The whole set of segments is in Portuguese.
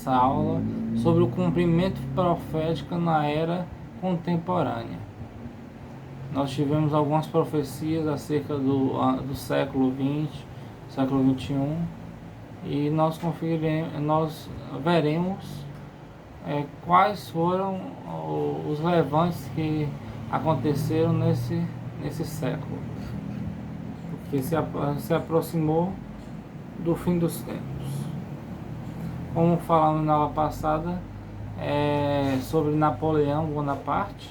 nessa aula sobre o cumprimento profético na era contemporânea. Nós tivemos algumas profecias acerca do século XX, século XXI, e nós veremos quais foram os levantes que aconteceram nesse século, porque se aproximou do fim dos tempos. Como falamos na aula passada, sobre Napoleão Bonaparte,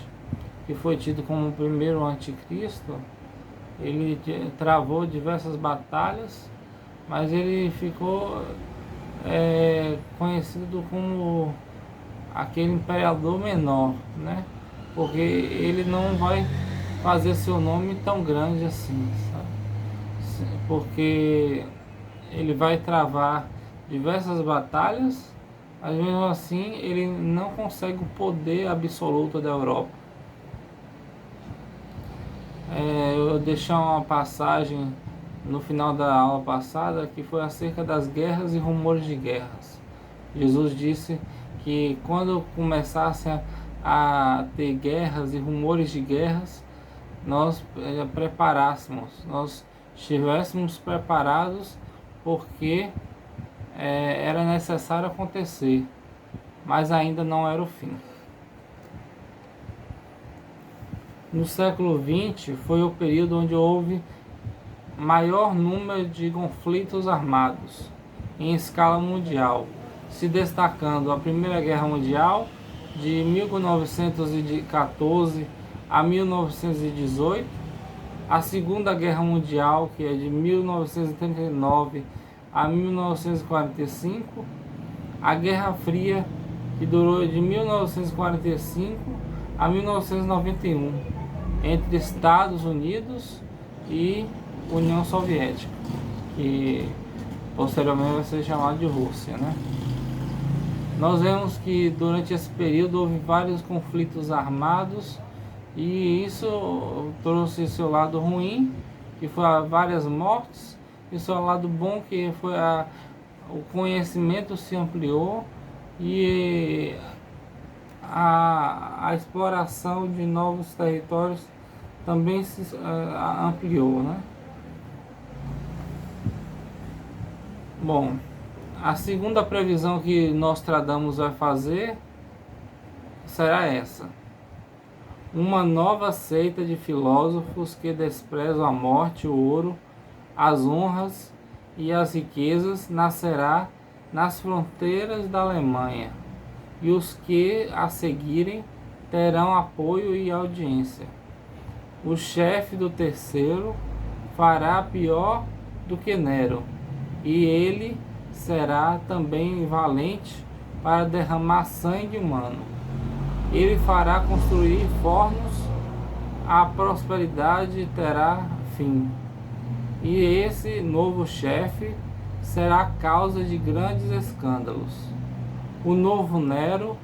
que foi tido como o primeiro anticristo. Ele travou diversas batalhas, mas ele ficou conhecido como aquele imperador menor, né? Porque ele não vai fazer seu nome tão grande assim, sabe? Porque ele vai travar diversas batalhas, mas mesmo assim ele não consegue o poder absoluto da Europa. Eu deixei uma passagem no final da aula passada que foi acerca das guerras e rumores de guerras. Jesus disse que quando começasse a ter guerras e rumores de guerras, nós nós estivéssemos preparados, porque era necessário acontecer, mas ainda não era o fim. No século XX foi o período onde houve maior número de conflitos armados em escala mundial, se destacando a Primeira Guerra Mundial de 1914 a 1918, a Segunda Guerra Mundial, que é de 1939 a 1945, a Guerra Fria, que durou de 1945 a 1991, entre Estados Unidos e União Soviética, que posteriormente vai ser chamado de Rússia, né? Nós vemos que durante esse período houve vários conflitos armados, e isso trouxe seu lado ruim, que foi várias mortes, e seu lado bom, que foi o conhecimento se ampliou e a exploração de novos territórios também se ampliou, né? Bom, a segunda previsão que Nostradamus vai fazer será essa: uma nova seita de filósofos que desprezam a morte, o ouro, as honras e as riquezas nascerá nas fronteiras da Alemanha, e os que a seguirem terão apoio e audiência. O chefe do terceiro fará pior do que Nero, e ele será também valente para derramar sangue humano. Ele fará construir fornos, a prosperidade terá fim. E esse novo chefe será causa de grandes escândalos. O novo Nero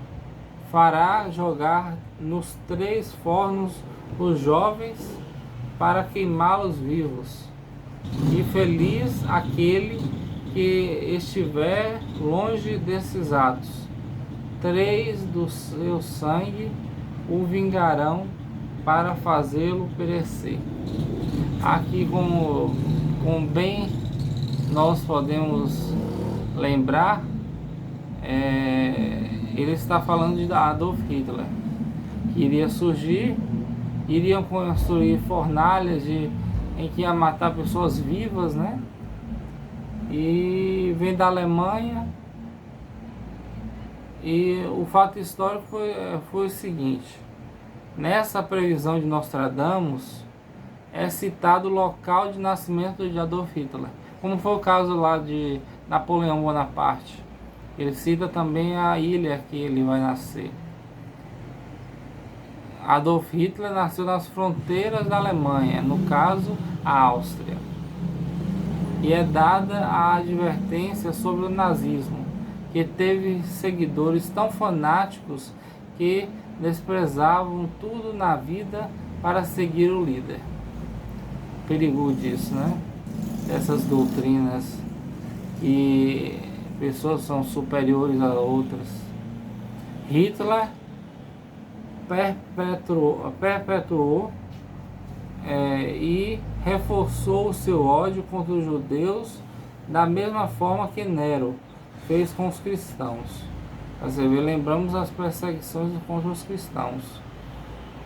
fará jogar nos 3 fornos os jovens para queimá-los vivos. E feliz aquele que estiver longe desses atos. 3 do seu sangue o vingarão para fazê-lo perecer. Aqui, como bem nós podemos lembrar, ele está falando de Adolf Hitler, que iria surgir, iriam construir fornalhas em que ia matar pessoas vivas, né? E vem da Alemanha. E o fato histórico foi o seguinte: nessa previsão de Nostradamus é citado o local de nascimento de Adolf Hitler, como foi o caso lá de Napoleão Bonaparte. Ele cita também a ilha que ele vai nascer. Adolf Hitler nasceu nas fronteiras da Alemanha, no caso, a Áustria. E é dada a advertência sobre o nazismo, que teve seguidores tão fanáticos que desprezavam tudo na vida para seguir o líder. Perigo disso, né? Dessas doutrinas. E pessoas são superiores a outras. Hitler perpetuou e reforçou o seu ódio contra os judeus da mesma forma que Nero fez com os cristãos. Você vê, lembramos as perseguições contra os cristãos,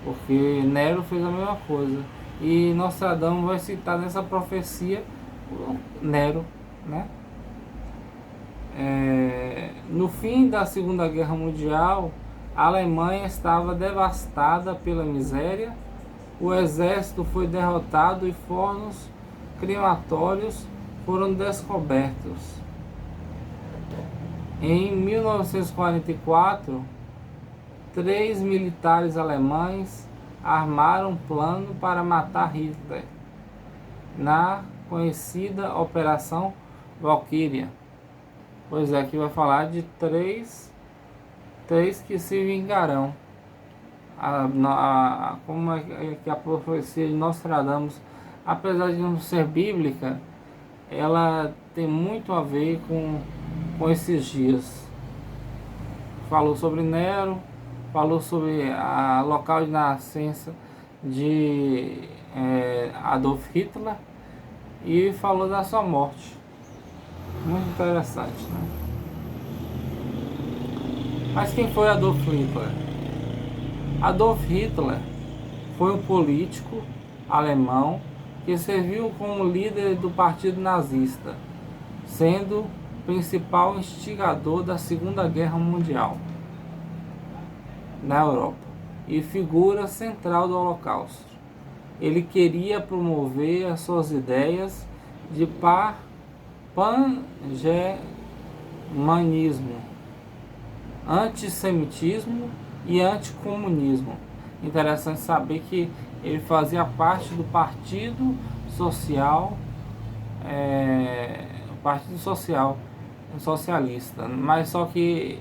porque Nero fez a mesma coisa. E Nostradamus vai citar nessa profecia Nero, né? No fim da Segunda Guerra Mundial, a Alemanha estava devastada pela miséria, o exército foi derrotado e fornos crematórios foram descobertos. Em 1944, 3 militares alemães armaram um plano para matar Hitler na conhecida Operação Valkyria. Pois é, aqui vai falar de três que se vingarão. Como é que a profecia de Nostradamus, apesar de não ser bíblica, ela tem muito a ver com esses dias. Falou sobre Nero, falou sobre a local de nascença de Adolf Hitler e falou da sua morte. Muito interessante, né? Mas quem foi Adolf Hitler? Adolf Hitler foi um político alemão que serviu como líder do partido nazista, sendo principal instigador da Segunda Guerra Mundial na Europa e figura central do Holocausto. Ele queria promover as suas ideias de pangermanismo, antissemitismo e anticomunismo. Interessante saber que ele fazia parte do Partido Social, Partido Socialista, mas só que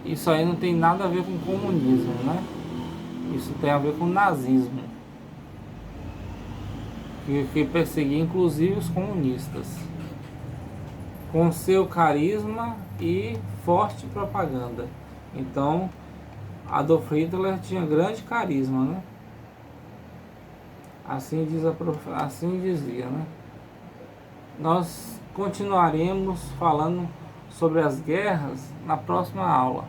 isso aí não tem nada a ver com comunismo, né? Isso tem a ver com nazismo, que perseguia inclusive os comunistas, com seu carisma e forte propaganda. Então, Adolf Hitler tinha grande carisma, né? Assim dizia, né? Nós continuaremos falando sobre as guerras na próxima aula.